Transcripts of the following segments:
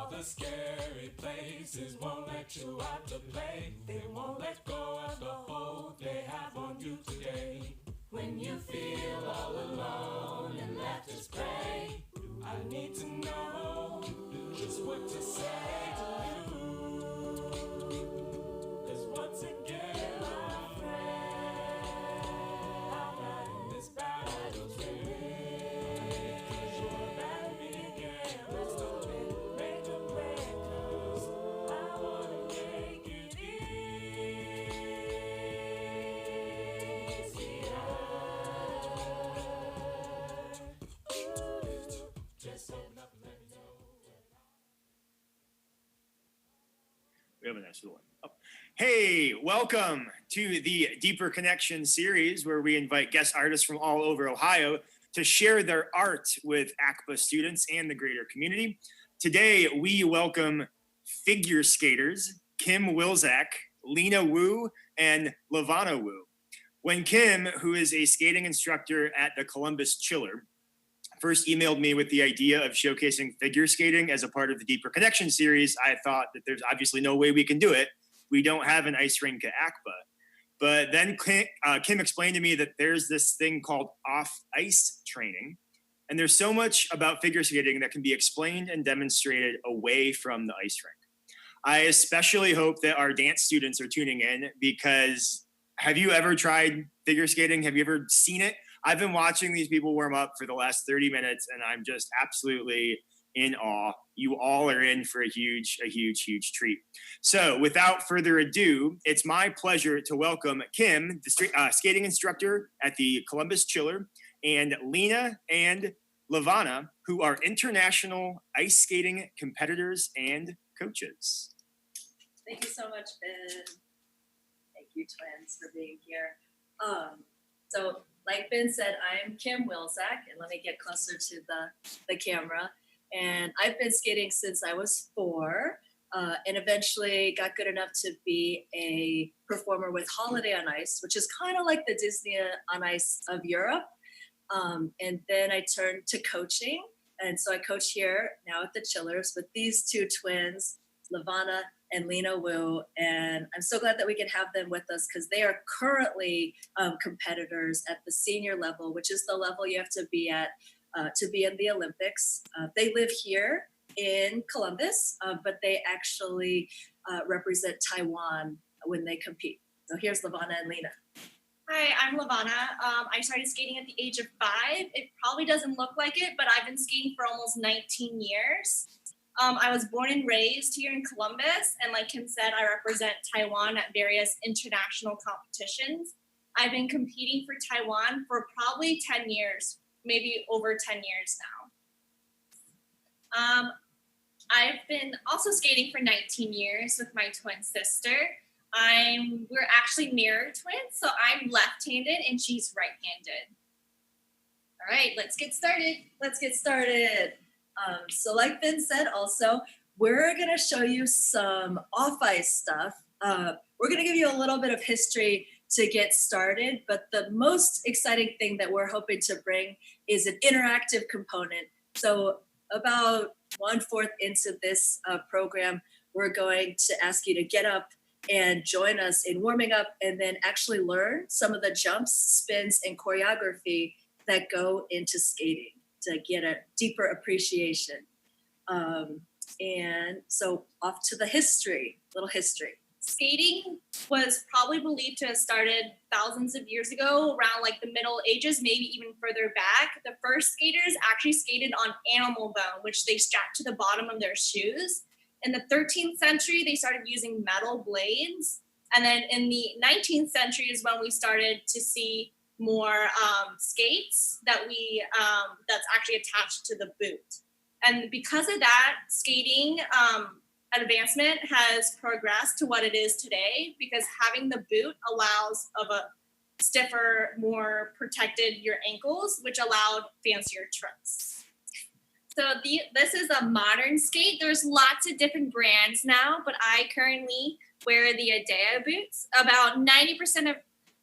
All the scary places won't let you out to play. They won't let go of the hold they have on you today. When you feel all alone and left to pray, I need to know just what to say to you. 'Cause once again, my friend, this battle's rigged. 'Cause your battle began. Let's don't make a break. 'Cause I wanna make it easier. Just open up and let me know. We have a nice little one. Oh. Hey, welcome to the Deeper Connection series, where we invite guest artists from all over Ohio to share their art with ACPA students and the greater community. Today, we welcome figure skaters Kim Wilczak, Lena Wu, and Lavana Wu. When Kim, who is a skating instructor at the Columbus Chiller, first emailed me with the idea of showcasing figure skating as a part of the Deeper Connection series, I thought that there's obviously no way we can do it. We don't have an ice rink at ACPA. But then Kim explained to me that there's this thing called off-ice training. And there's so much about figure skating that can be explained and demonstrated away from the ice rink. I especially hope that our dance students are tuning in, because have you ever tried figure skating? Have you ever seen it? I've been watching these people warm up for the last 30 minutes, and I'm just absolutely in awe. You all are in for a huge treat. So without further ado, it's my pleasure to welcome Kim, the skating instructor at the Columbus Chiller, and Lena and Lavana, who are international ice skating competitors and coaches. Thank you so much, Ben. Thank you, twins, for being here. So like Ben said, I'm Kim Wilczak, and let me get closer to the camera. And I've been skating since I was 4, and eventually got good enough to be a performer with Holiday on Ice, which is kind of like the Disney on Ice of Europe. And then I turned to coaching. And so I coach here now at the Chillers with these two twins, Lavana and Lena Wu, and I'm so glad that we can have them with us, because they are currently competitors at the senior level, which is the level you have to be at to be in the Olympics. They live here in Columbus, but they actually represent Taiwan when they compete. So here's Lavana and Lena. Hi, I'm Lavana. I started skating at the age of 5. It probably doesn't look like it, but I've been skating for almost 19 years. I was born and raised here in Columbus, and like Kim said, I represent Taiwan at various international competitions. I've been competing for Taiwan for probably 10 years, maybe over 10 years now. I've been also skating for 19 years with my twin sister. We're actually mirror twins, so I'm left-handed and she's right-handed. All right, let's get started. So like Ben said also, we're going to show you some off-ice stuff. We're going to give you a little bit of history to get started, but the most exciting thing that we're hoping to bring is an interactive component. So about 1/4 into this program, we're going to ask you to get up and join us in warming up, and then actually learn some of the jumps, spins, and choreography that go into skating to get a deeper appreciation. And so off to the little history. Skating was probably believed to have started thousands of years ago, around like the Middle Ages, maybe even further back. The first skaters actually skated on animal bone, which they strapped to the bottom of their shoes. In the 13th century, they started using metal blades. And then in the 19th century is when we started to see more skates that's actually attached to the boot. And because of that, skating advancement has progressed to what it is today, because having the boot allows of a stiffer, more protected your ankles, which allowed fancier trips. So this is a modern skate. There's lots of different brands now, but I currently wear the Adea boots. About 90% of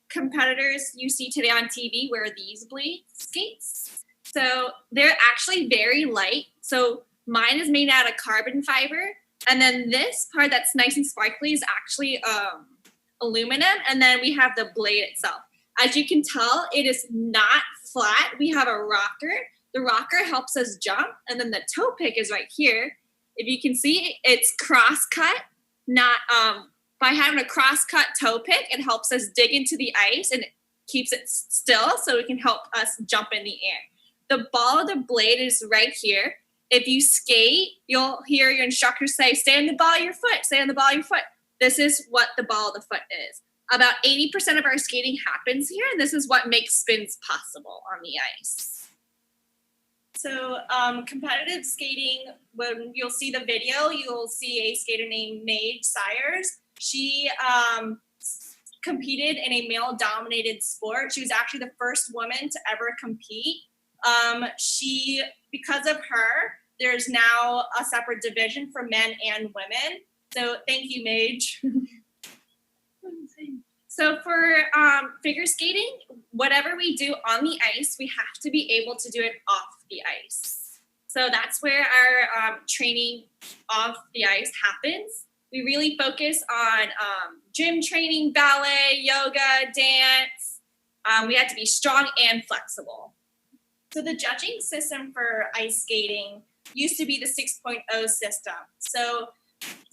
competitors you see today on TV wear these blade skates. So they're actually very light. So Mine is made out of carbon fiber. And then this part that's nice and sparkly is actually aluminum. And then we have the blade itself. As you can tell, it is not flat. We have a rocker. The rocker helps us jump. And then the toe pick is right here. If you can see, it's cross-cut. Not by having a cross-cut toe pick, it helps us dig into the ice and it keeps it still so it can help us jump in the air. The ball of the blade is right here. If you skate, you'll hear your instructor say, stay on the ball of your foot, stay on the ball of your foot. This is what the ball of the foot is. About 80% of our skating happens here, and this is what makes spins possible on the ice. So competitive skating, when you'll see the video, you'll see a skater named Maid Sires. She competed in a male-dominated sport. She was actually the first woman to ever compete. Because of her, there's now a separate division for men and women. So thank you, Mage. So for figure skating, whatever we do on the ice, we have to be able to do it off the ice. So that's where our training off the ice happens. We really focus on gym training, ballet, yoga, dance. We have to be strong and flexible. So the judging system for ice skating used to be the 6.0 system. So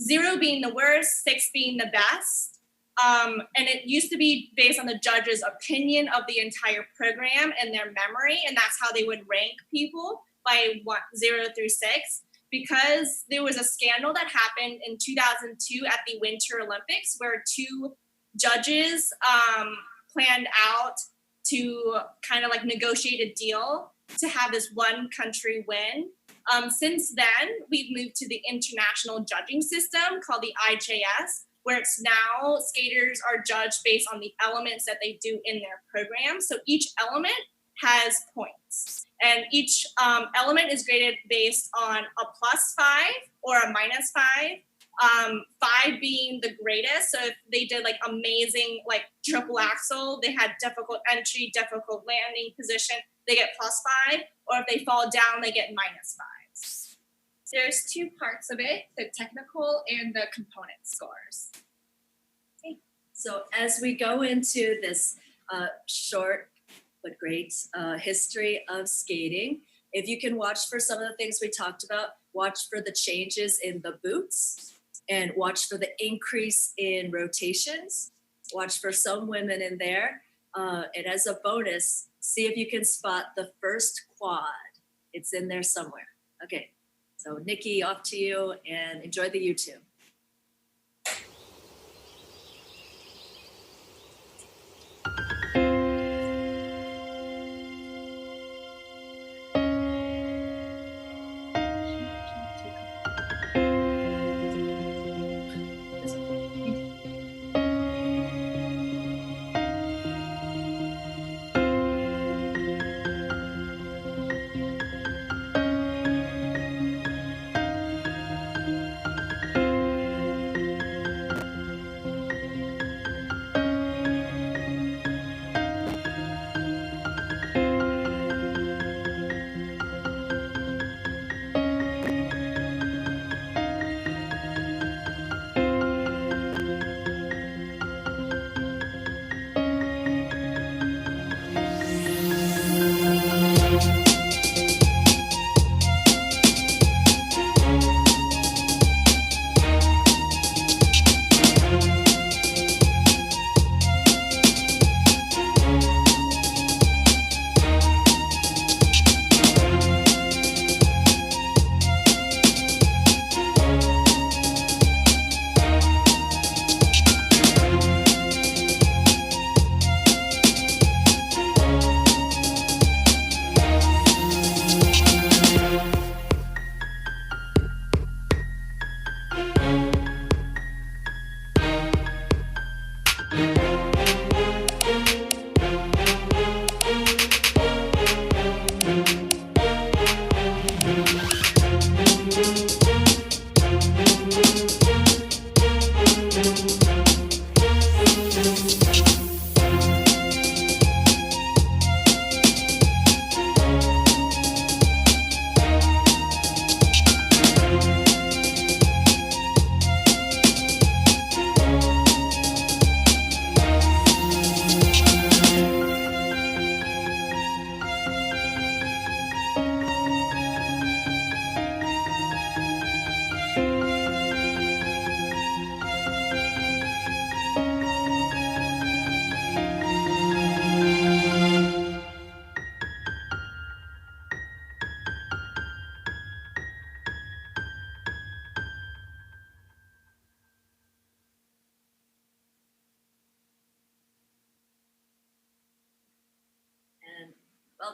0 being the worst, 6 being the best. And it used to be based on the judge's opinion of the entire program and their memory. And that's how they would rank people by 0 through 6. Because there was a scandal that happened in 2002 at the Winter Olympics where 2 judges planned out to kind of like negotiate a deal to have this one country win. Since then, we've moved to the international judging system called the IJS, where it's now skaters are judged based on the elements that they do in their program. So each element has points. And each element is graded based on a +5 or a -5. 5 being the greatest. So if they did like amazing, like triple axel, they had difficult entry, difficult landing position, they get +5. Or if they fall down, they get -5s. There's 2 parts of it, the technical and the component scores. Okay. So as we go into this short but great history of skating, if you can watch for some of the things we talked about, watch for the changes in the boots and watch for the increase in rotations, watch for some women in there. And as a bonus, see if you can spot the first quad. It's in there somewhere. Okay, so Nikki, off to you and enjoy the YouTube.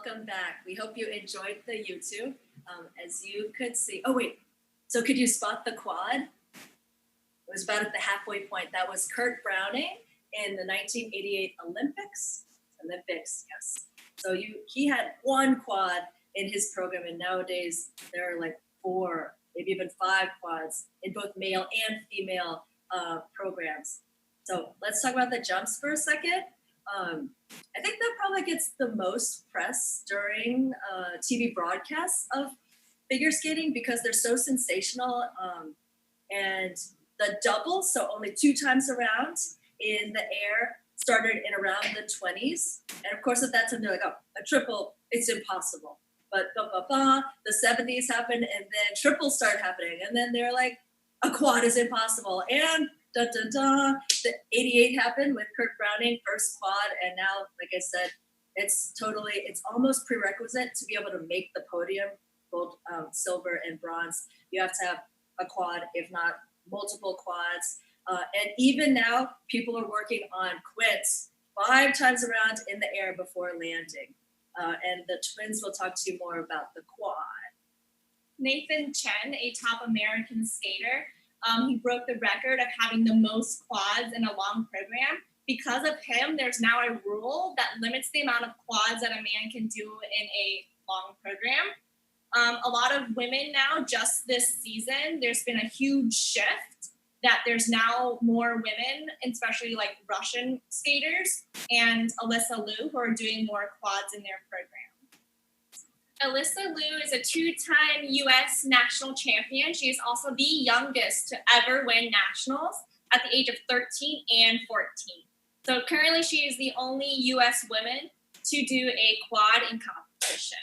welcome back. We hope you enjoyed the YouTube. As you could see, oh wait, so could you spot the quad? It was about at the halfway point. That was Kurt Browning in the 1988 Olympics, yes. So he had one quad in his program, and nowadays there are like 4, maybe even 5 quads in both male and female programs. So let's talk about the jumps for a second. I think that probably gets the most press during TV broadcasts of figure skating because they're so sensational. And the double, so only 2 times around in the air, started in around the 20s. And of course, at that time, they're like, oh, a triple, it's impossible. But the 70s happened, and then triples started happening. And then they're like, a quad is impossible. And the 88 happened with Kurt Browning, first quad. And now, like I said, it's almost prerequisite to be able to make the podium, gold, silver, and bronze. You have to have a quad, if not multiple quads. And even now, people are working on quints 5 times around in the air before landing. And the twins will talk to you more about the quad. Nathan Chen, a top American skater, he broke the record of having the most quads in a long program. Because of him, there's now a rule that limits the amount of quads that a man can do in a long program. A lot of women now, just this season, there's been a huge shift that there's now more women, especially like Russian skaters and Alyssa Liu, who are doing more quads in their program. Alyssa Liu is a 2-time U.S. national champion. She is also the youngest to ever win nationals at the age of 13 and 14. So currently she is the only U.S. woman to do a quad in competition.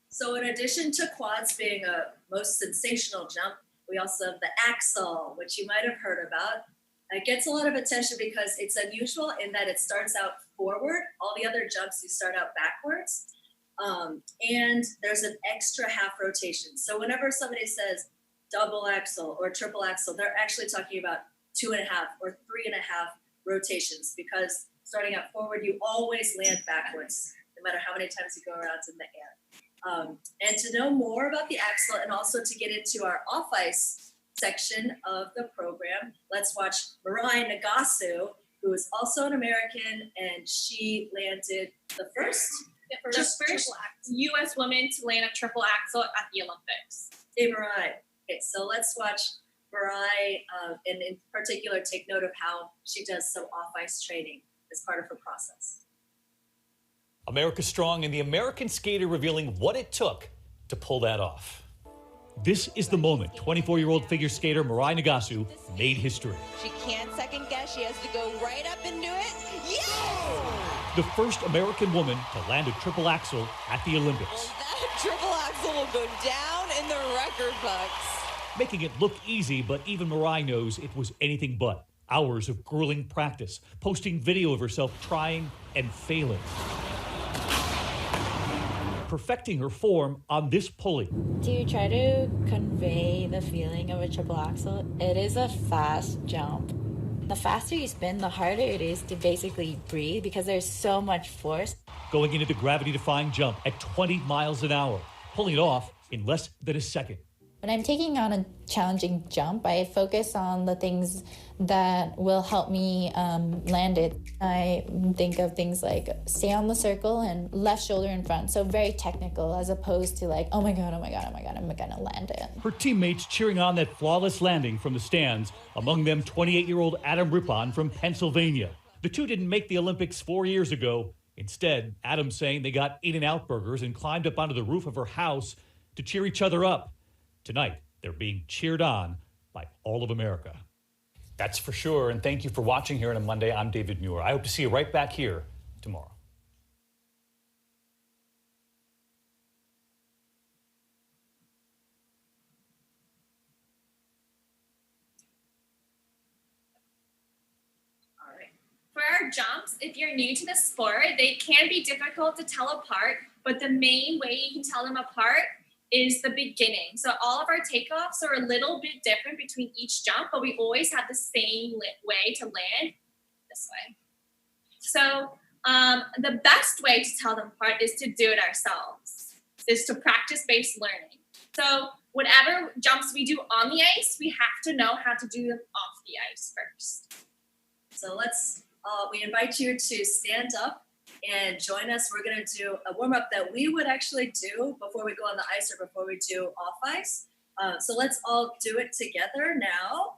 So in addition to quads being a most sensational jump, we also have the AXEL, which you might have heard about. It gets a lot of attention because it's unusual in that it starts out forward. All the other jumps, you start out backwards. And there's an extra half rotation. So whenever somebody says double axel or triple axel, they're actually talking about 2.5 or 3.5 rotations, because starting out forward, you always land backwards, no matter how many times you go around in the air. And to know more about the AXEL and also to get into our off-ice section of the program, let's watch Mirai Nagasu, who is also an American, and she landed the first U.S. woman to land a triple axel at the Olympics. Hey, Mirai. Okay, so let's watch Mirai, and in particular, take note of how she does some off-ice training as part of her process. America Strong and the American skater revealing what it took to pull that off. This is the moment 24-year-old figure skater Mirai Nagasu made history. She can't second guess. She has to go right up and do it. Yes! The first American woman to land a triple axel at the Olympics. Well, that triple axel will go down in the record books. Making it look easy, but even Mirai knows it was anything but. Hours of grueling practice, posting video of herself trying and failing. Perfecting her form on this pulley. To try to convey the feeling of a triple axel, it is a fast jump. The faster you spin, the harder it is to basically breathe because there's so much force. Going into the gravity-defying jump at 20 miles an hour, pulling it off in less than a second. When I'm taking on a challenging jump, I focus on the things that will help me land it. I think of things like stay on the circle and left shoulder in front. So very technical, as opposed to like, oh my God, am I gonna land it? Her teammates cheering on that flawless landing from the stands, among them 28-year-old Adam Rippon from Pennsylvania. The two didn't make the Olympics 4 years ago. Instead, Adam saying they got In-N-Out burgers and climbed up onto the roof of her house to cheer each other up. Tonight, they're being cheered on by all of America. That's for sure, and thank you for watching here on a Monday. I'm David Muir. I hope to see you right back here tomorrow. All right. For our jumps, if you're new to the sport, they can be difficult to tell apart, but the main way you can tell them apart is the beginning. So all of our takeoffs are a little bit different between each jump, but we always have the same way to land this way. So The best way to tell them apart is to do it ourselves, is to practice-based learning. So whatever jumps we do on the ice, we have to know how to do them off the ice first. So let's, we invite you to stand up and join us. We're going to do a warm-up that we would actually do before we go on the ice or before we do off ice. So let's all do it together now.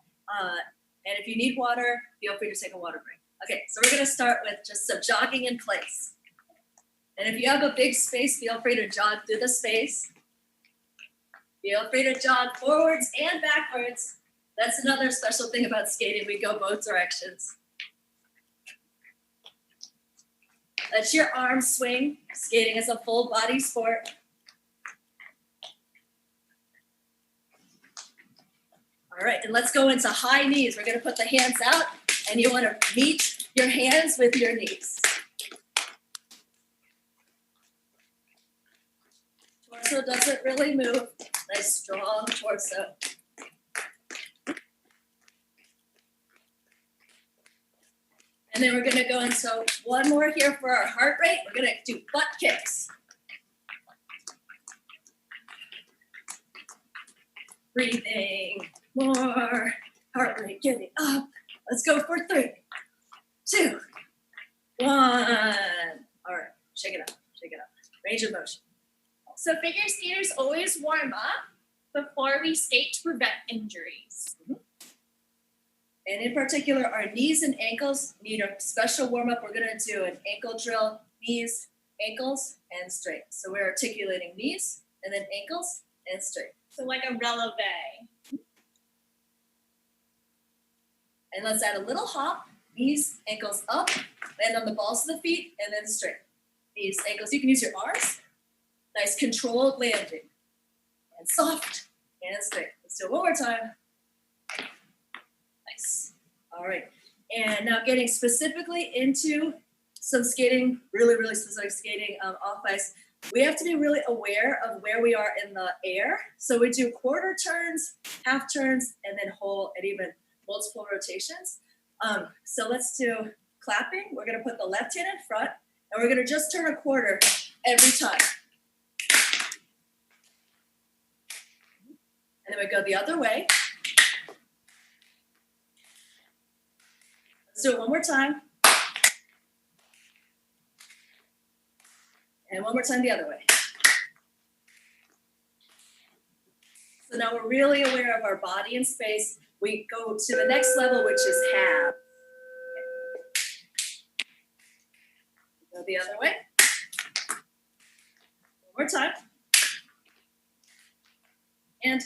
And if you need water, feel free to take a water break. Okay, so we're going to start with just some jogging in place. And if you have a big space, feel free to jog through the space. Feel free to jog forwards and backwards. That's another special thing about skating. We go both directions. Let your arms swing. Skating is a full body sport. All right, and let's go into high knees. We're going to put the hands out, and you want to meet your hands with your knees. Torso doesn't really move. Nice strong torso. And then we're going to go into one more here for our heart rate. We're going to do butt kicks. Breathing, more, heart rate getting up. Let's go for 3, 2, 1. All right, shake it up, shake it up. Range of motion. So figure skaters always warm up before we skate to prevent injuries. And in particular, our knees and ankles need a special warm-up. We're going to do an ankle drill, knees, ankles, and straight. So we're articulating knees, and then ankles, and straight. So like a releve. And let's add a little hop, knees, ankles up, land on the balls of the feet, and then straight. Knees, ankles, you can use your arms. Nice controlled landing. And soft, and straight. Let's do it one more time. Nice. All right. And now getting specifically into some skating, really, really specific skating off ice. We have to be really aware of where we are in the air. So we do quarter turns, half turns, and then whole and even multiple rotations. So let's do clapping. We're going to put the left hand in front, and we're going to just turn a quarter every time. And then we go the other way. Let's do it one more time. And one more time the other way. So now we're really aware of our body and space. We go to the next level, which is half. Go the other way. One more time. And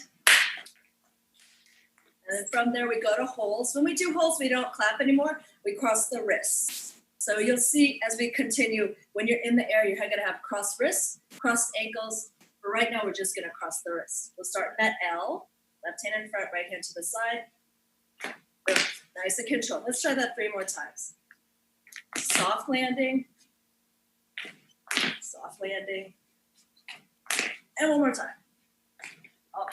then from there, we go to holes. When we do holes, we don't clap anymore. We cross the wrists. So you'll see as we continue, when you're in the air, you're going to have crossed wrists, crossed ankles. But right now, we're just going to cross the wrists. We'll start in that L, left hand in front, right hand to the side. Boom. Nice and controlled. Let's try that 3 more times. Soft landing. Soft landing. And one more time. Oh.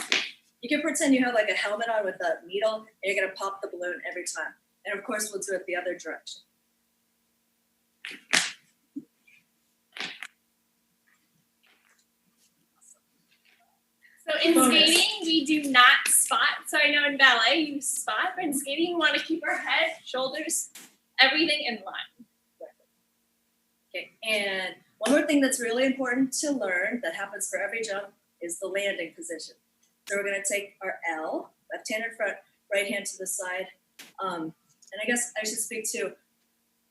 You can pretend you have like a helmet on with a needle, and you're going to pop the balloon every time. And of course, we'll do it the other direction. So in skating, we do not spot. So I know in ballet, you spot, but in skating, we want to keep our head, shoulders, everything in line. Okay, and one more thing that's really important to learn that happens for every jump is the landing position. So we're going to take our L, left hand in front, right hand to the side. And I guess I should speak to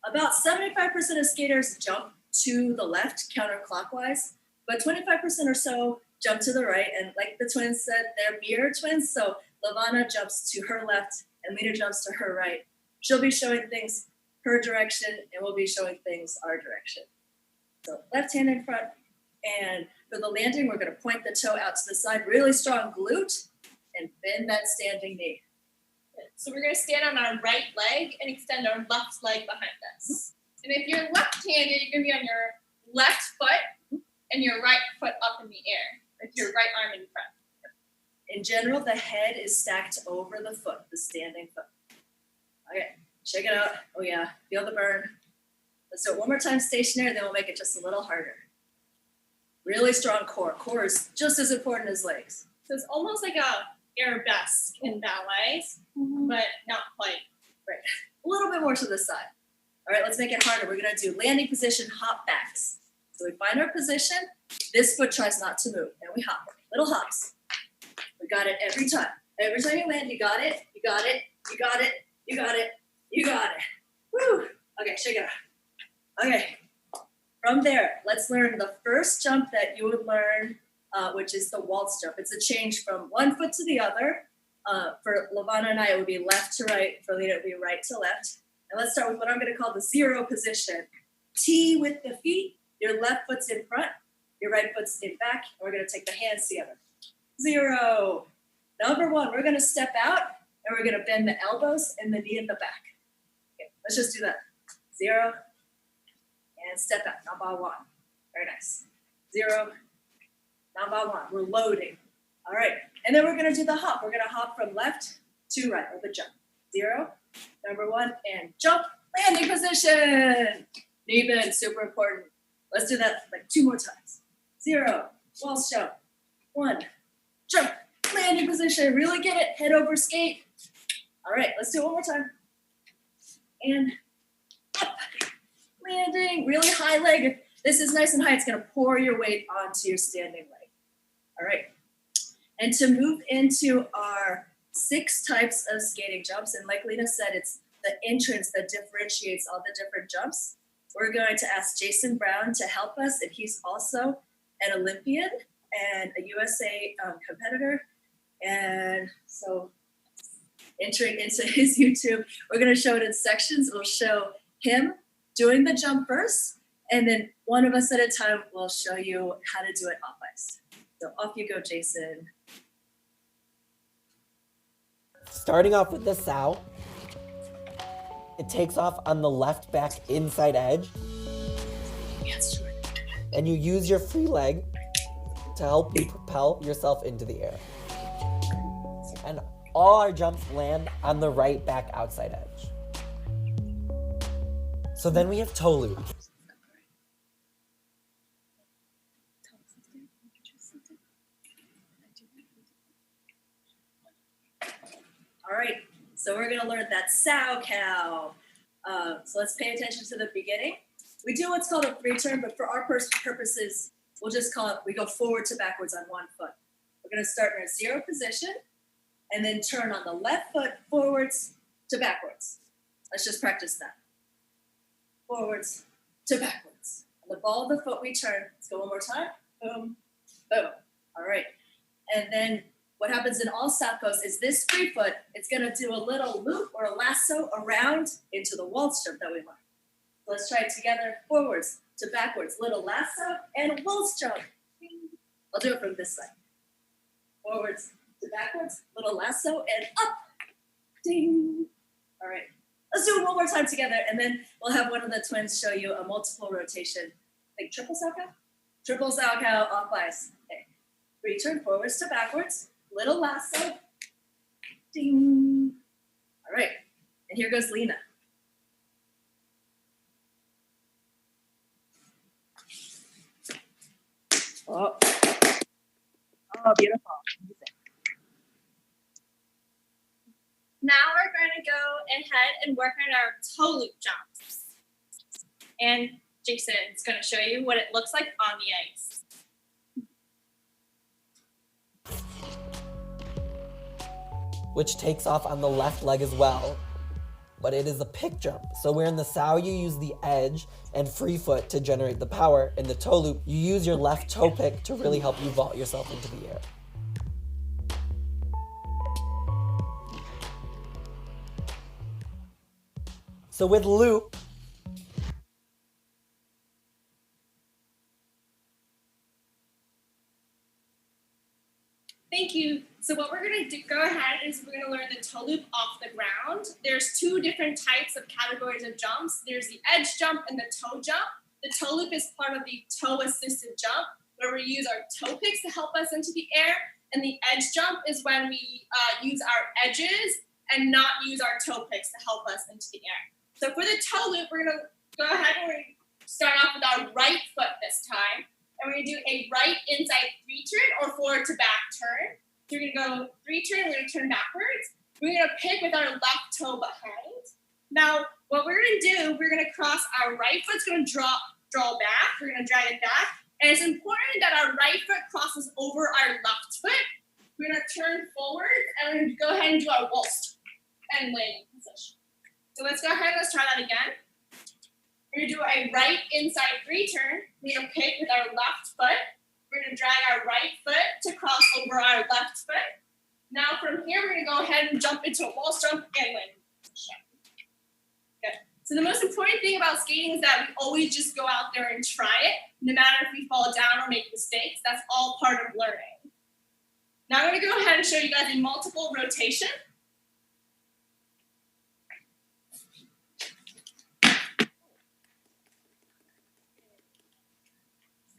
about 75% of skaters jump to the left counterclockwise, but 25% or so jump to the right. And like the twins said, they're mirror twins. So Lavana jumps to her left and Lena jumps to her right. She'll be showing things her direction and we'll be showing things our direction. So left hand in front. And for the landing, we're going to point the toe out to the side, really strong glute, and bend that standing knee. So we're going to stand on our right leg and extend our left leg behind us. And if you're left-handed, you're going to be on your left foot and your right foot up in the air with your right arm in front. In general, the head is stacked over the foot, the standing foot. Okay, check it out. Oh yeah, feel the burn. Let's do it one more time stationary, then we'll make it just a little harder. Really strong core. Core is just as important as legs. So it's almost like a arabesque in ballet, but not quite. Right. A little bit more to the side. All right, let's make it harder. We're gonna do landing position hop backs. So we find our position. This foot tries not to move, and we hop. Little hops. We got it every time. Every time you land, you got it, you got it, you got it, you got it, you got it. Woo! Okay, shake it out. Okay. From there, let's learn the first jump that you would learn, which is the waltz jump. It's a change from one foot to the other. For Lavana and I, it would be left to right. For Lena, it would be right to left. And let's start with what I'm going to call the zero position. T with the feet. Your left foot's in front. Your right foot's in back. And we're going to take the hands together. 0. Number 1, we're going to step out, and we're going to bend the elbows and the knee in the back. Okay, let's just do that. 0. And step out. Number 1. Very nice. 0. Number 1. We're loading. All right. And then we're going to do the hop. We're going to hop from left to right, or the jump. 0. Number 1. And jump. Landing position. Knee bend. Super important. Let's do that like 2 more times. 0. Waltz jump. 1. Jump. Landing position. Really get it. Head over skate. All right. Let's do it one more time. And up. Landing. Really high leg. If this is nice and high, it's going to pour your weight onto your standing leg. All right. And to move into our 6 types of skating jumps, and like Lena said, it's the entrance that differentiates all the different jumps. We're going to ask Jason Brown to help us, and he's also an Olympian and a USA competitor. And so entering into his YouTube, we're going to show it in sections. We'll show him doing the jump first, and then one of us at a time will show you how to do it off ice. So off you go, Jason. Starting off with the sow, it takes off on the left back inside edge. Yes, and you use your free leg to help you propel yourself into the air. And all our jumps land on the right back outside edge. So then we have toe loop. All right, so we're gonna learn that sow cow. So let's pay attention to the beginning. We do what's called a free turn, but for our purposes, we'll just call it, we go forward to backwards on one foot. We're gonna start in a 0 position and then turn on the left foot forwards to backwards. Let's just practice that. Forwards to backwards. On the ball of the foot we turn. Let's go one more time. Boom, boom. All right, and then what happens in all Southcoast is this free foot, it's gonna do a little loop or a lasso around into the waltz jump that we learned. So let's try it together. Forwards to backwards, little lasso and waltz jump. I'll do it from this side. Forwards to backwards, little lasso and up. Ding. All right, let's do it one more time together, and then we'll have one of the twins show you a multiple rotation. Like triple sow cow? Triple sow cow off ice. Okay. Return forwards to backwards. Little lasso. Ding. All right. And here goes Lena. Oh, beautiful. Now we're going to go ahead and work on our toe loop jumps. And Jason's going to show you what it looks like on the ice. Which takes off on the left leg as well, but it is a pick jump. So where in the sow you use the edge and free foot to generate the power, in the toe loop you use your left toe pick to really help you vault yourself into the air. So with loop, Thank you. So what we're going to go ahead is we're going to learn the toe loop off the ground. There's 2 different types of categories of jumps. There's the edge jump and the toe jump. The toe loop is part of the toe assisted jump, where we use our toe picks to help us into the air. And the edge jump is when we use our edges and not use our toe picks to help us into the air. So for the toe loop, we're going to go ahead and we're gonna start off with our right foot this time. And we're gonna do a right inside 3 turn or forward to back turn. So we're gonna go 3 turn, we're gonna turn backwards. We're gonna pick with our left toe behind. Now, what we're gonna do, we're gonna cross our right foot's gonna draw back. We're gonna drag it back. And it's important that our right foot crosses over our left foot. We're gonna turn forward and we're gonna go ahead and do our waltz and landing position. So let's go ahead, let's try that again. We're gonna do a right inside 3 turn. We're gonna pick with our left foot. We're gonna drag our right foot to cross over our left foot. Now from here, we're gonna go ahead and jump into a waltz jump and land. Good. So the most important thing about skating is that we always just go out there and try it. No matter if we fall down or make mistakes, that's all part of learning. Now I'm gonna go ahead and show you guys a multiple rotation.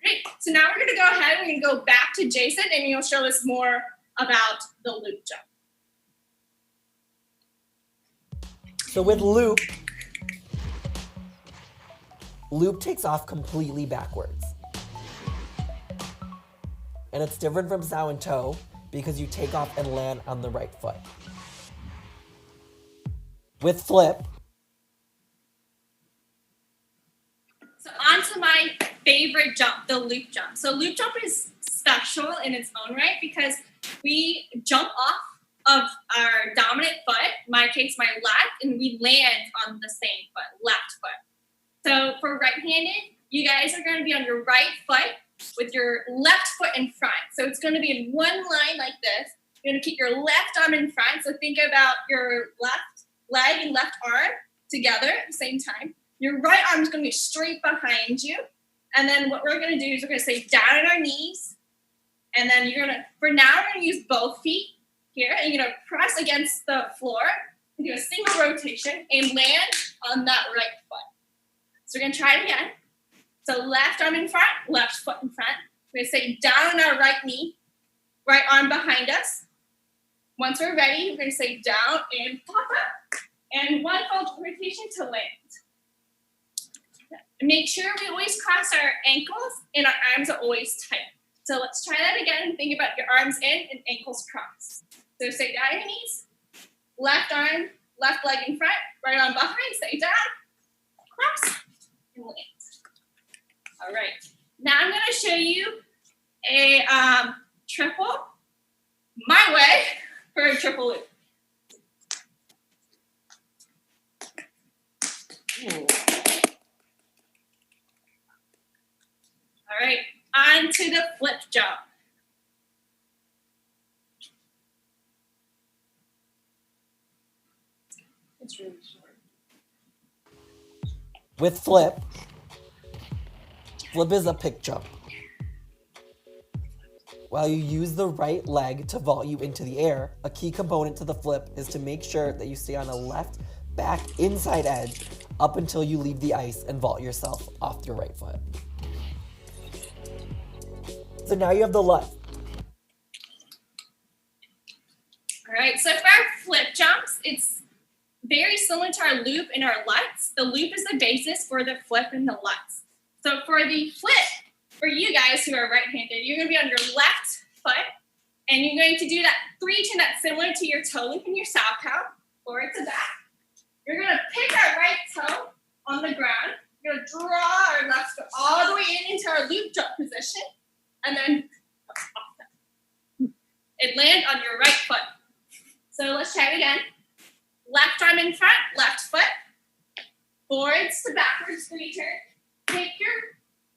Great. So now we're going to go ahead and we're going to go back to Jason and he'll show us more about the loop jump. So with loop takes off completely backwards. And it's different from sow and toe because you take off and land on the right foot. With flip, So on to my favorite jump, the loop jump. So loop jump is special in its own right because we jump off of our dominant foot, in my case, my left, and we land on the same foot, left foot. So for right-handed, you guys are going to be on your right foot with your left foot in front. So it's going to be in one line like this. You're going to keep your left arm in front. So think about your left leg and left arm together at the same time. Your right arm is going to be straight behind you. And then what we're going to do is we're going to stay down on our knees. And then you're going to, for now, we're going to use both feet here. And you're going to press against the floor and do a single rotation and land on that right foot. So we're going to try it again. So left arm in front, left foot in front. We're going to stay down on our right knee, right arm behind us. Once we're ready, we're going to stay down and pop up. And one full rotation to land. Make sure we always cross our ankles and our arms are always tight. So let's try that again and think about your arms in and ankles crossed. So stay down on your knees, left arm, left leg in front, right arm behind, stay down, cross, and land. All right, now I'm gonna show you a triple, my way, for a triple loop. Ooh. All right, on to the flip jump. It's really short. with flip is a pick jump. While you use the right leg to vault you into the air, a key component to the flip is to make sure that you stay on a left back inside edge up until you leave the ice and vault yourself off your right foot. So now you have the LUTZ. All right, so for our flip jumps, it's very similar to our loop and our LUTZ. The loop is the basis for the flip and the LUTZ. So for the flip, for you guys who are right-handed, you're gonna be on your left foot, and you're going to do that 3-10 that's similar to your toe loop and your sow cow, forward to back. You're gonna pick our right toe on the ground. You're gonna draw our left foot all the way into our loop jump position, and then it land on your right foot. So let's try it again. Left arm in front, left foot, forwards to backwards 3-turn. Take your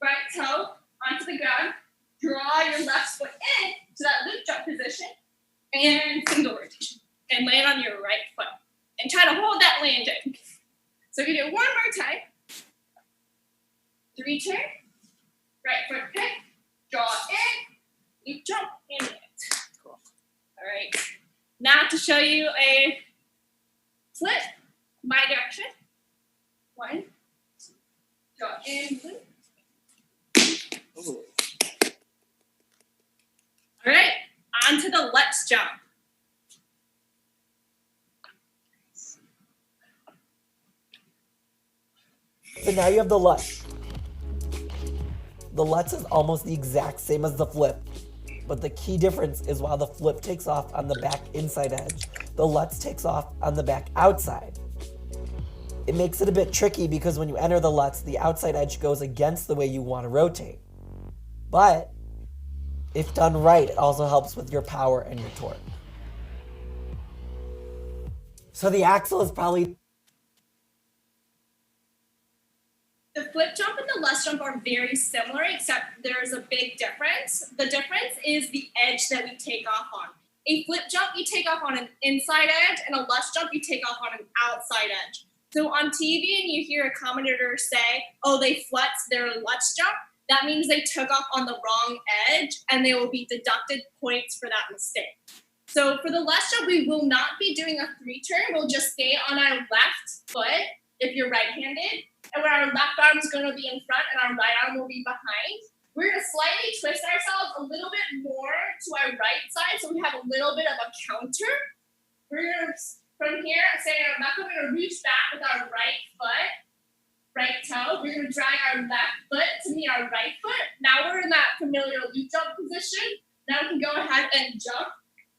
right toe onto the ground, draw your left foot in to that loop jump position, and single rotation, and land on your right foot. And try to hold that landing. So we do it one more time. 3-turn, right foot pick, draw in, loop jump, and land. Cool. All right. Now to show you a flip, my direction. 1, draw in, loop. Ooh. All right, on to the LUTZ jump. So now you have the LUTZ. The LUTZ is almost the exact same as the flip, but the key difference is while the flip takes off on the back inside edge, the LUTZ takes off on the back outside. It makes it a bit tricky because when you enter the LUTZ, the outside edge goes against the way you want to rotate. But if done right, it also helps with your power and your torque. So the AXEL is probably... The flip jump and the LUTZ jump are very similar, except there's a big difference. The difference is the edge that we take off on. A flip jump, you take off on an inside edge, and a LUTZ jump, you take off on an outside edge. So on TV, and you hear a commentator say, oh, they flexed their LUTZ jump, that means they took off on the wrong edge, and they will be deducted points for that mistake. So for the LUTZ jump, we will not be doing a 3-turn. We'll just stay on our left foot if you're right-handed, and where our left arm is going to be in front and our right arm will be behind. We're going to slightly twist ourselves a little bit more to our right side so we have a little bit of a counter. We're going to, from here, say our left foot, we're going to reach back with our right foot, right toe. We're going to drag our left foot to meet our right foot. Now we're in that familiar loop jump position. Now we can go ahead and jump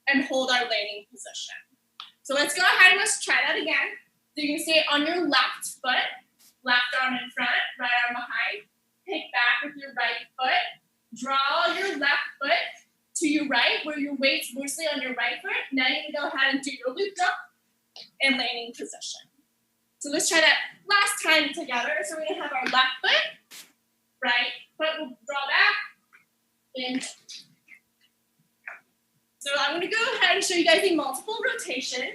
and hold our landing position. So let's go ahead and let's try that again. So you can stay on your left foot, left arm in front, right arm behind. Pick back with your right foot. Draw your left foot to your right, where your weight's mostly on your right foot. Now you can go ahead and do your loop jump and landing position. So let's try that last time together. So we're going to have our left foot, right foot will draw back, and so I'm going to go ahead and show you guys a multiple rotation.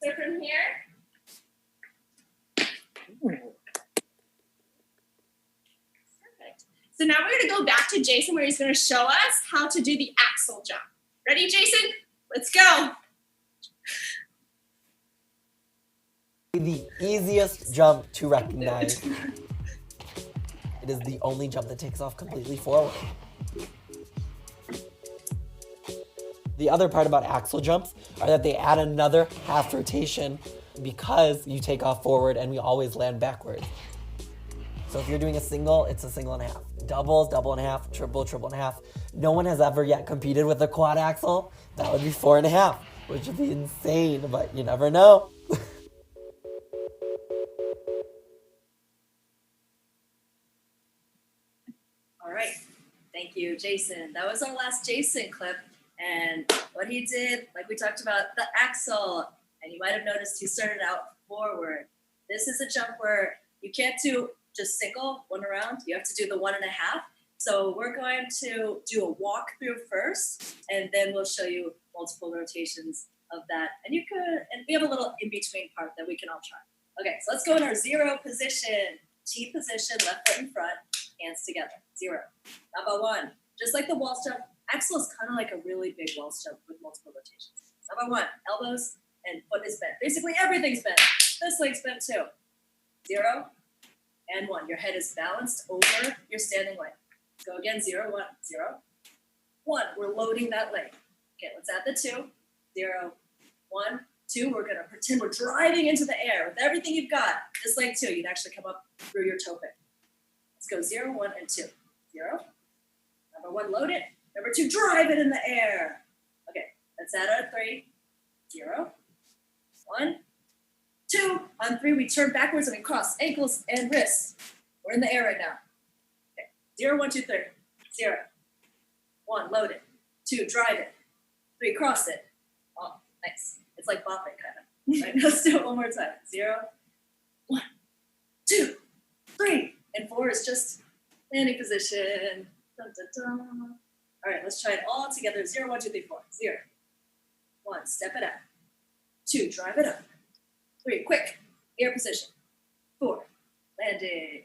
So from here, so now we're going to go back to Jason where he's going to show us how to do the AXEL jump. Ready, Jason? Let's go. The easiest jump to recognize. It is the only jump that takes off completely forward. The other part about AXEL jumps are that they add another half rotation because you take off forward and we always land backwards. So if you're doing a single, it's a single and a half. Doubles, double and a half, triple, triple and a half. No one has ever yet competed with a quad AXEL. That would be 4.5, which would be insane, but you never know. All right, thank you, Jason. That was our last Jason clip. And what he did, like we talked about, the AXEL, and you might have noticed he started out forward. This is a jump where you can't do just single, one around. You have to do the 1.5. So we're going to do a walkthrough first, and then we'll show you multiple rotations of that. And you could, and we have a little in-between part that we can all try. Okay, so let's go in our 0 position. T position, left foot in front, hands together, 0. Number 1, just like the wall jump, AXEL is kind of like a really big wall jump with multiple rotations. Number 1, elbows and foot is bent. Basically everything's bent. This leg's bent too. 0 and 1. Your head is balanced over your standing leg. Go again, 0, 1, 0, 1. We're loading that leg. Okay, let's add the 2. 0, 1, 2. We're gonna pretend we're driving into the air with everything you've got. This leg too, you'd actually come up through your toe pin. Let's go 0, 1, and 2. 0. Number 1, load it. Number 2, drive it in the air. Okay, let's add our 3. 0, 1, 2. On 3, we turn backwards and we cross ankles and wrists. We're in the air right now. Okay, 0, 1, 2, 3. 0, 1, load it. 2, drive it. 3, cross it. Oh, nice. It's like bopping kind of. Right, let's do it one more time. 0, 1, 2, 3. And 4 is just landing position. Dun, dun, dun. All right, let's try it all together. 0, 1, 2, 3, 4. 0, 1, step it up. 2, drive it up. 3, quick, air position. 4, landing.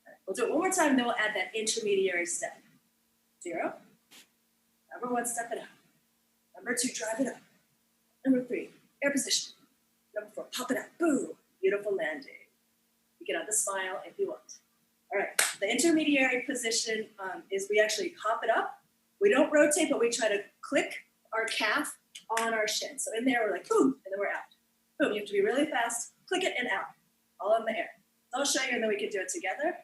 Right, we'll do it one more time, then we'll add that intermediary step. 0, number 1, step it up. Number 2, drive it up. Number 3, air position. Number 4, pop it up. Boom, beautiful landing. You can have the smile if you want. All right, the intermediary position is we actually hop it up. We don't rotate, but we try to click our calf on our shin. So in there, we're like, boom, and then we're out. Boom, you have to be really fast. Click it and out, all in the air. I'll show you and then we can do it together.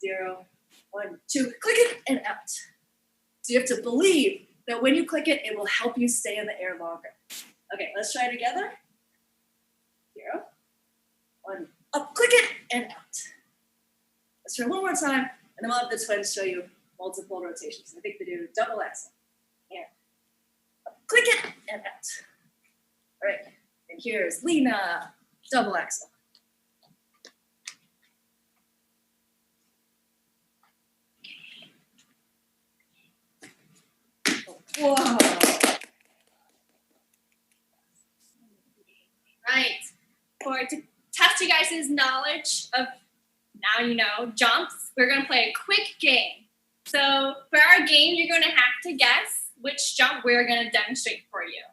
0, 1, 2, click it and out. So you have to believe that when you click it, it will help you stay in the air longer. Okay, let's try it together. 0, 1, up, click it and out. Let's try one more time, and then we'll have the twins show you multiple rotations. I think they do double axel. And up, click it and out. All right, and here's Lena, double axel. Whoa. Right. To test you guys' knowledge of, now you know, jumps, we're going to play a quick game. So for our game, you're going to have to guess which jump we're going to demonstrate for you.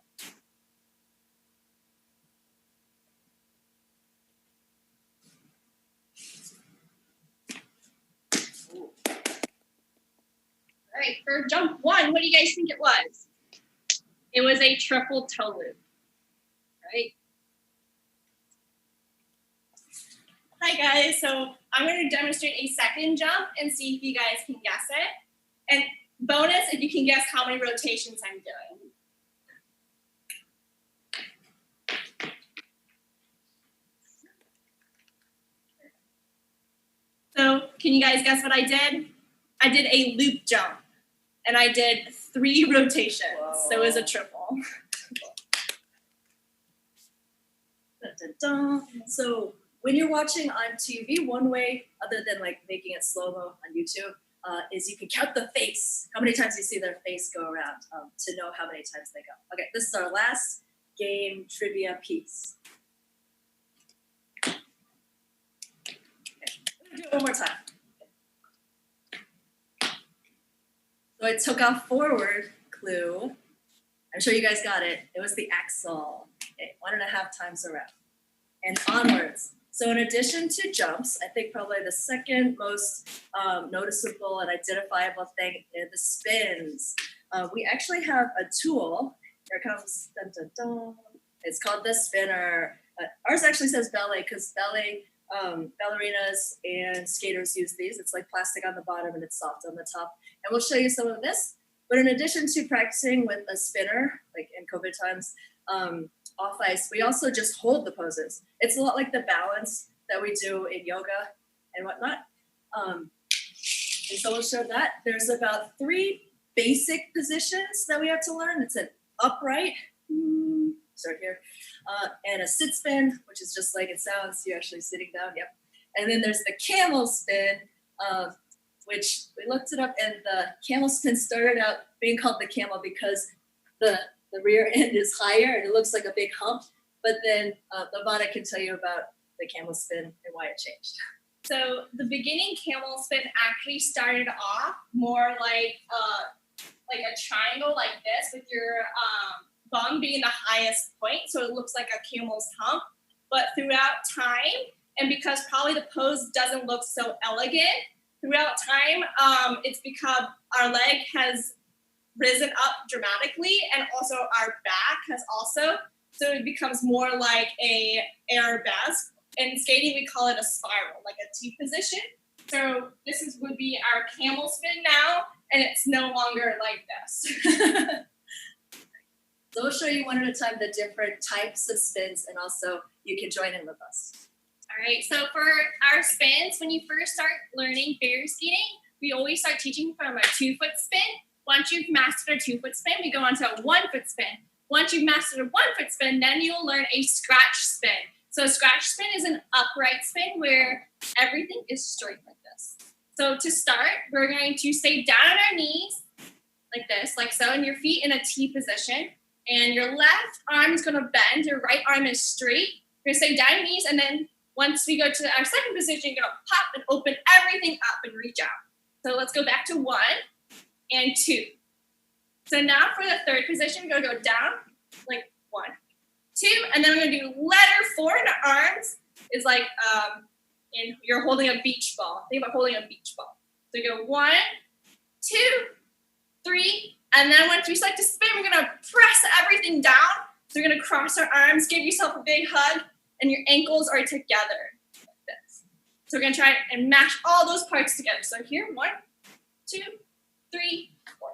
All right, for jump 1, what do you guys think it was? It was a triple toe loop, right? Hi guys, so I'm going to demonstrate a second jump and see if you guys can guess it. And bonus, if you can guess how many rotations I'm doing. So can you guys guess what I did? I did a loop jump and I did 3 rotations. Whoa. So it was a triple. Dun, dun, dun. So when you're watching on TV, one way, other than like making it slow-mo on YouTube, is you can count the face. How many times you see their face go around to know how many times they go. Okay, this is our last game trivia piece. Okay. I'm gonna do it one more time. So I took off forward clue. I'm sure you guys got it. It was the AXEL. Okay, 1.5 times around. And onwards. So in addition to jumps, I think probably the second most noticeable and identifiable thing is the spins. We actually have a tool. Here it comes. Dun, dun, dun. It's called the spinner. Ours actually says ballet because ballet ballerinas and skaters use these. It's like plastic on the bottom and it's soft on the top. And we'll show you some of this. But in addition to practicing with a spinner, like in COVID times, off ice, we also just hold the poses. It's a lot like the balance that we do in yoga and whatnot. And so we'll show that. There's about 3 basic positions that we have to learn. It's an upright, start here, and a sit spin, which is just like it sounds, you're actually sitting down, yep. And then there's the camel spin, which we looked it up, and the camel spin started out being called the camel because the rear end is higher and it looks like a big hump, but then Lavana can tell you about the camel spin and why it changed. So the beginning camel spin actually started off more like a triangle like this with your bum being the highest point, so it looks like a camel's hump. But throughout time, and because probably the pose doesn't look so elegant, throughout time, it's become our leg has risen up dramatically, and also our back has also, so it becomes more like a arabesque. In skating, we call it a spiral, like a T position. So this would be our camel spin now, and it's no longer like this. So we'll show you one at a time the different types of spins, and also you can join in with us. All right, so for our spins, when you first start learning figure skating, we always start teaching from a 2-foot spin. Once you've mastered a 2-foot spin, we go on to a 1-foot spin. Once you've mastered a 1-foot spin, then you'll learn a scratch spin. So a scratch spin is an upright spin where everything is straight like this. So to start, we're going to stay down on our knees like this, like so, and your feet in a T position. And your left arm is going to bend. Your right arm is straight. You're going to stay down on your knees, and then once we go to our second position, you're going to pop and open everything up and reach out. So let's go back to 1 and 2. So now for the third position, we're going to go down like 1, 2, and then we're going to do letter 4 in the arms. Is like you're holding a beach ball. Think about holding a beach ball. So you go 1, 2, 3, and then once we start to spin, we're going to press everything down. So we're going to cross our arms, give yourself a big hug, and your ankles are together like this. So we're gonna try and mash all those parts together. So here, 1, 2, 3, 4.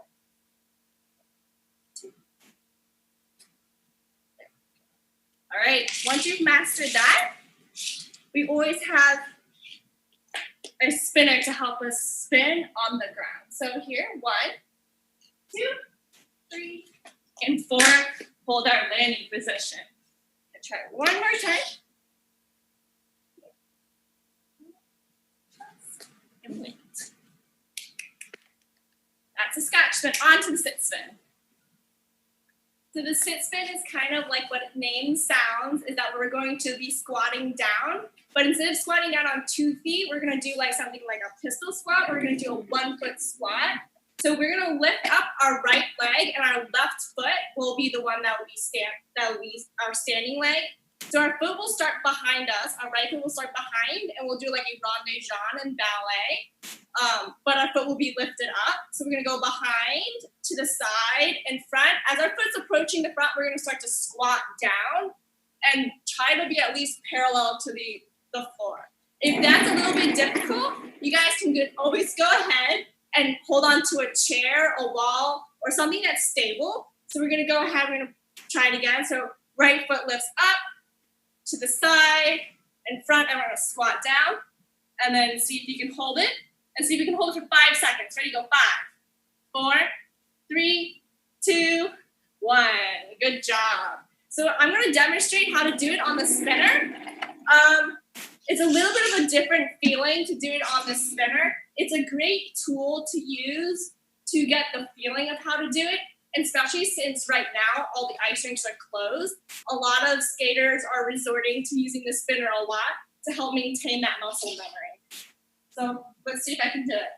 All right, once you've mastered that, we always have a spinner to help us spin on the ground. So here, 1, 2, 3, and 4, hold our landing position. And try it one more time. And wait. That's a scotch spin, onto the sit spin. So the sit spin is kind of like what its name sounds, is that we're going to be squatting down, but instead of squatting down on 2 feet, we're gonna do like something like a pistol squat. We're gonna do a 1-foot squat. So we're gonna lift up our right leg, and our left foot will be the one that will be our standing leg. So our foot will start behind us, our right foot will start behind, and we'll do like a rond-de-jambe in ballet. But our foot will be lifted up. So we're gonna go behind, to the side, and front. As our foot's approaching the front, we're gonna start to squat down and try to be at least parallel to the floor. If that's a little bit difficult, you guys can always go ahead and hold on to a chair, a wall, or something that's stable. So we're gonna go ahead, we're gonna try it again. So right foot lifts up, to the side, and front, and we're gonna squat down, and then see if you can hold it, and see if you can hold it for 5 seconds. Ready, go, 5, 4, 3, 2, 1. Good job. So I'm gonna demonstrate how to do it on the spinner. It's a little bit of a different feeling to do it on the spinner. It's a great tool to use to get the feeling of how to do it, and especially since right now all the ice rinks are closed. A lot of skaters are resorting to using the spinner a lot to help maintain that muscle memory. So let's see if I can do it.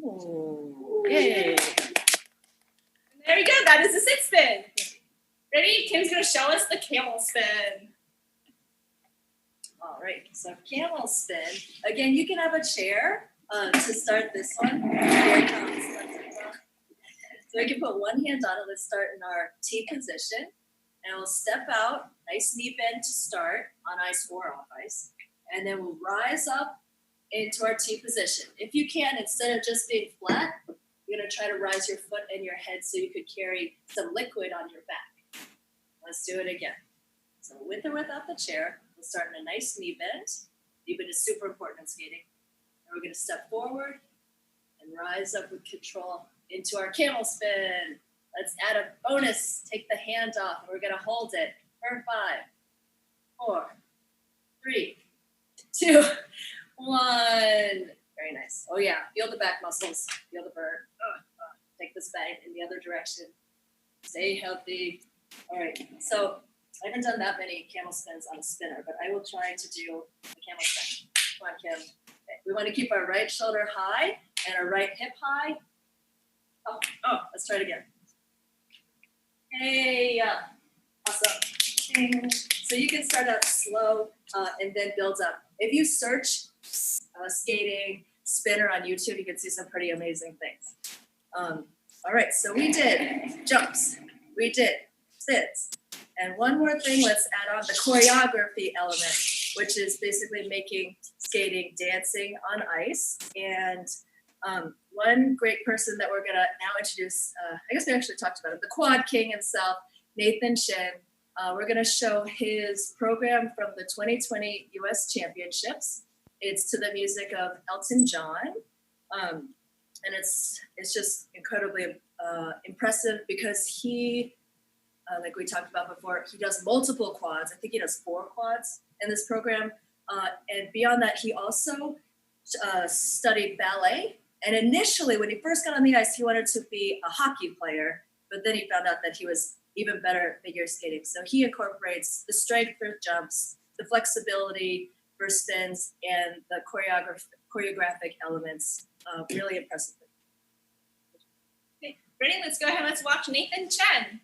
Ooh. Yay. There we go, that is a sit spin. Ready? Kim's gonna show us the camel spin. All right, so camel spin. Again, you can have a chair to start this one. Here it comes. So we can put one hand on it. Let's start in our T position. And we'll step out, nice knee bend to start, on ice or off ice. And then we'll rise up into our T position. If you can, instead of just being flat, you're gonna try to rise your foot and your head so you could carry some liquid on your back. Let's do it again. So with or without the chair, we'll start in a nice knee bend. Knee bend is super important in skating. And we're gonna step forward and rise up with control into our camel spin. Let's add a bonus. Take the hand off, and we're gonna hold it for 5, 4, 3, 2, 1. Very nice. Oh yeah, feel the back muscles. Feel the burn. Take this back in the other direction. Stay healthy. All right, so I haven't done that many camel spins on a spinner, but I will try to do a camel spin. Come on, Kim. Okay. We want to keep our right shoulder high and our right hip high. Oh, let's try it again. Hey, awesome. So you can start out slow and then build up. If you search skating spinner on YouTube, you can see some pretty amazing things. All right, so we did jumps, we did spins, and one more thing, let's add on the choreography element, which is basically making skating dancing on ice. And one great person that we're gonna now introduce, I guess we actually talked about it, the Quad King himself, Nathan Shin. We're gonna show his program from the 2020 US Championships. It's to the music of Elton John. And it's just incredibly impressive because he, like we talked about before, he does multiple quads. I think he does 4 quads in this program. And beyond that, he also studied ballet. And initially, when he first got on the ice, he wanted to be a hockey player, but then he found out that he was even better at figure skating. So he incorporates the strength for jumps, the flexibility for spins, and the choreographic elements. Really impressively. Okay, ready? Let's go ahead and let's watch Nathan Chen.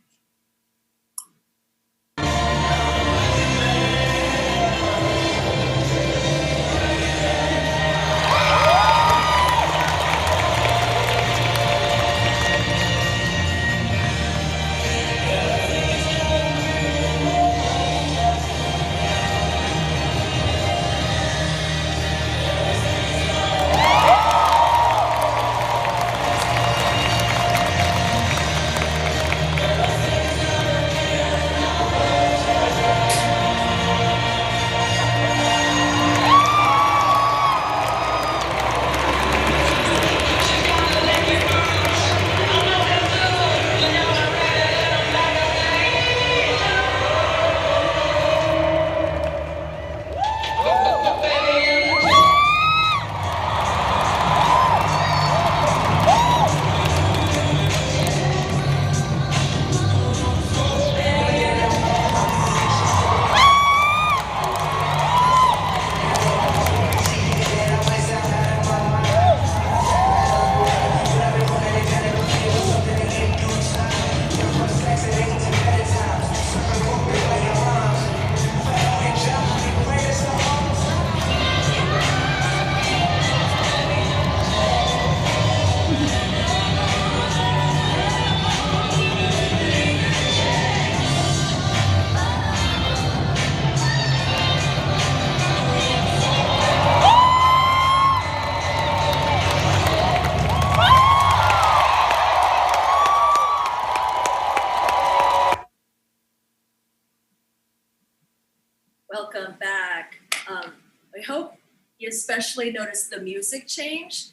especially notice the music change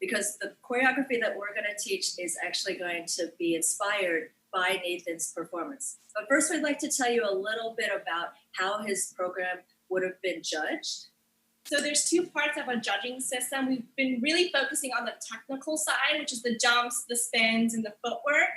because the choreography that we're going to teach is actually going to be inspired by Nathan's performance. But first, we'd like to tell you a little bit about how his program would have been judged. So there's two parts of a judging system. We've been really focusing on the technical side, which is the jumps, the spins, and the footwork.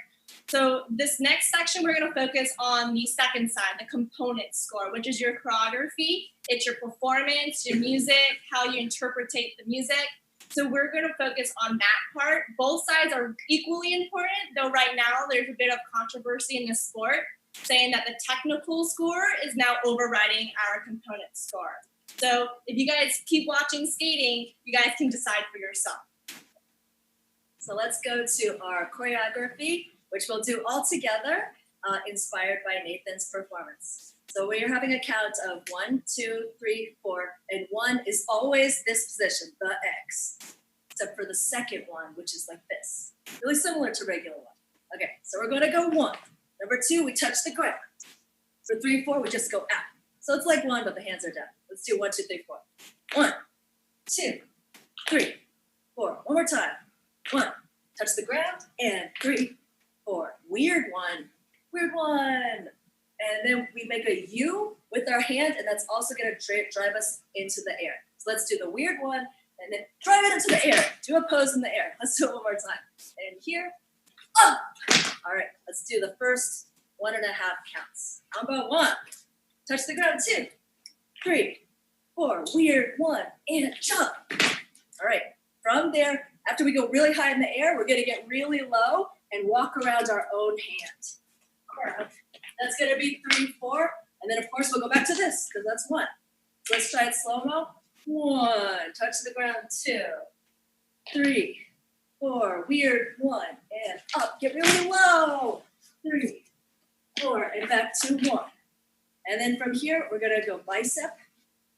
So this next section, we're going to focus on the second side, the component score, which is your choreography. It's your performance, your music, how you interpretate the music. So we're going to focus on that part. Both sides are equally important, though right now there's a bit of controversy in the sport saying that the technical score is now overriding our component score. So if you guys keep watching skating, you guys can decide for yourself. So let's go to our choreography, which we'll do all together, inspired by Nathan's performance. So we're having a count of 1, 2, 3, 4, and 1 is always this position, the X, except for the second one, which is like this, really similar to regular one. Okay, so we're going to go 1. Number 2, we touch the ground. For 3, 4, we just go out. So it's like 1, but the hands are down. Let's do 1, 2, 3, 4. 1, 2, 3, 4. One more time. 1, touch the ground, and 3, 4. Weird one, weird one. And then we make a U with our hand, and that's also going to drive us into the air. So let's do the weird one, and then drive it into the air. Do a pose in the air. Let's do it one more time. And here, up. All right, let's do the first 1.5 counts. How about 1? Touch the ground, 2, 3, 4. Weird 1, and jump. All right, from there, after we go really high in the air, we're going to get really low and walk around our own hand. All right. That's going to be 3, 4. And then, of course, we'll go back to this because that's 1. So let's try it slow-mo. 1. Touch the ground. 2, 3, 4. Weird 1. And up. Get really low. 3, 4. And back to 1. And then from here, we're going to go bicep,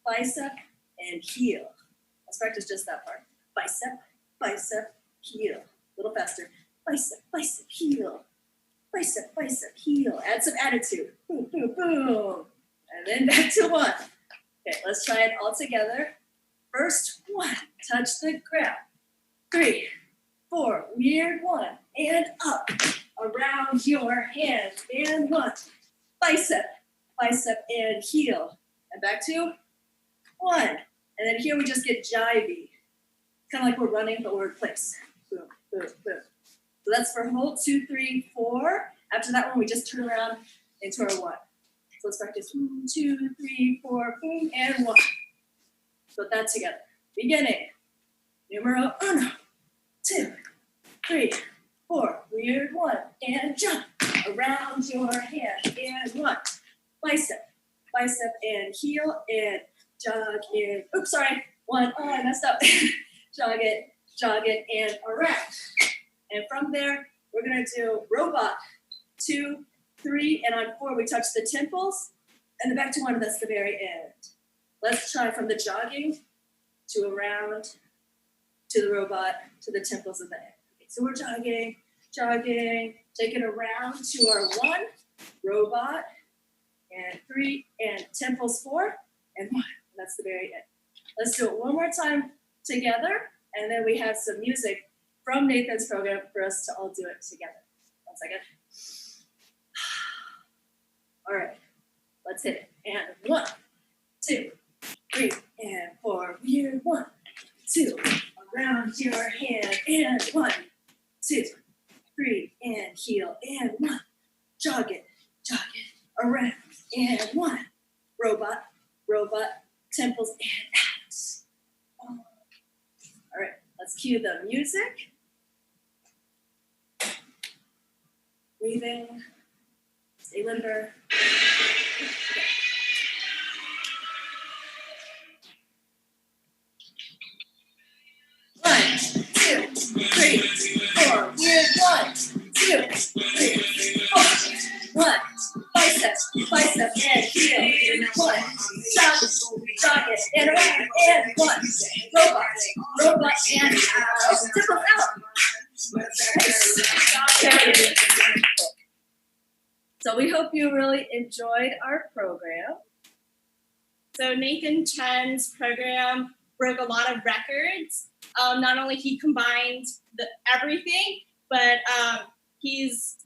bicep, and heel. Let's practice just that part. Bicep, bicep, heel. A little faster. Bicep, bicep, heel. Bicep, bicep, heel. Add some attitude. Boom, boom, boom. And then back to 1. Okay, let's try it all together. First 1, touch the ground. 3, 4, weird 1, and up. Around your hand, and 1. Bicep, bicep, and heel. And back to 1. And then here we just get jivey. Kind of like we're running, but we're in place. Boom, boom, boom. So that's for hold 2, 3, 4. After that one, we just turn around into our 1. So let's practice 1, 2, 3, 4, boom, and 1. Put that together. Beginning. Numero 1, 2, 3, 4. Weird 1, and jump. Around your hand, and 1. Bicep, bicep, and heel, and jog in. Oops, sorry. 1. Oh, I messed up. Jog it, and around. And from there, we're going to do robot, 2, 3, and on 4, we touch the temples, and then back to 1, and that's the very end. Let's try from the jogging to around, to the robot, to the temples of the end. Okay, so we're jogging, take it around to our 1, robot, and 3, and temples 4, and 1, and that's the very end. Let's do it one more time together, and then we have some music from Nathan's program for us to all do it together. 1 second. All right, let's hit it. And 1, 2, 3, and 4. Weird 1, 2. Around your hand, and 1, 2, 3, and heel, and 1. Jog it, around, and 1. Robot, temples, and abs. Oh. All right, let's cue the music. Breathing, stay limber. One, 2, 3, 4. Weird 1, 2, 3, 4. 1. Bicep, and heel. 1. Jog it, and around, and 1. Robot, and tipple out. So we hope you really enjoyed our program. So Nathan Chen's program broke a lot of records. Not only he combined everything, but he's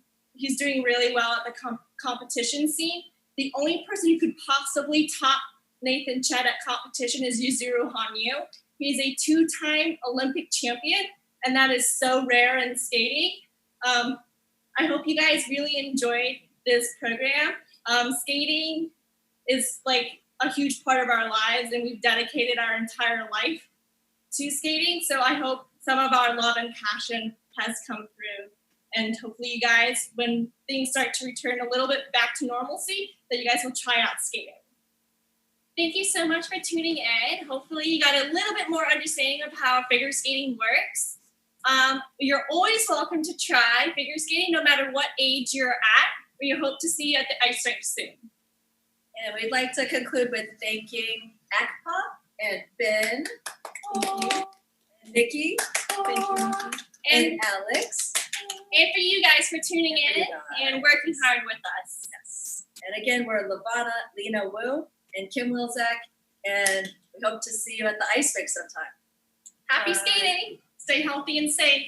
doing really well at the competition scene. The only person who could possibly top Nathan Chen at competition is Yuzuru Hanyu. He's a 2-time Olympic champion, and that is so rare in skating. I hope you guys really enjoyed this program. Skating is like a huge part of our lives, and we've dedicated our entire life to skating. So I hope some of our love and passion has come through. And hopefully you guys, when things start to return a little bit back to normalcy, that you guys will try out skating. Thank you so much for tuning in. Hopefully you got a little bit more understanding of how figure skating works. You're always welcome to try figure skating, no matter what age you're at. We hope to see you at the ice rink soon. And we'd like to conclude with thanking Akpa and Ben, and Nikki, thank you, Nikki, and Alex. And for you guys for tuning in and working hard with us. Yes. And again, we're Lavana, Lena Wu, and Kim Wilczak, and we hope to see you at the ice rink sometime. Happy skating. Stay healthy and safe.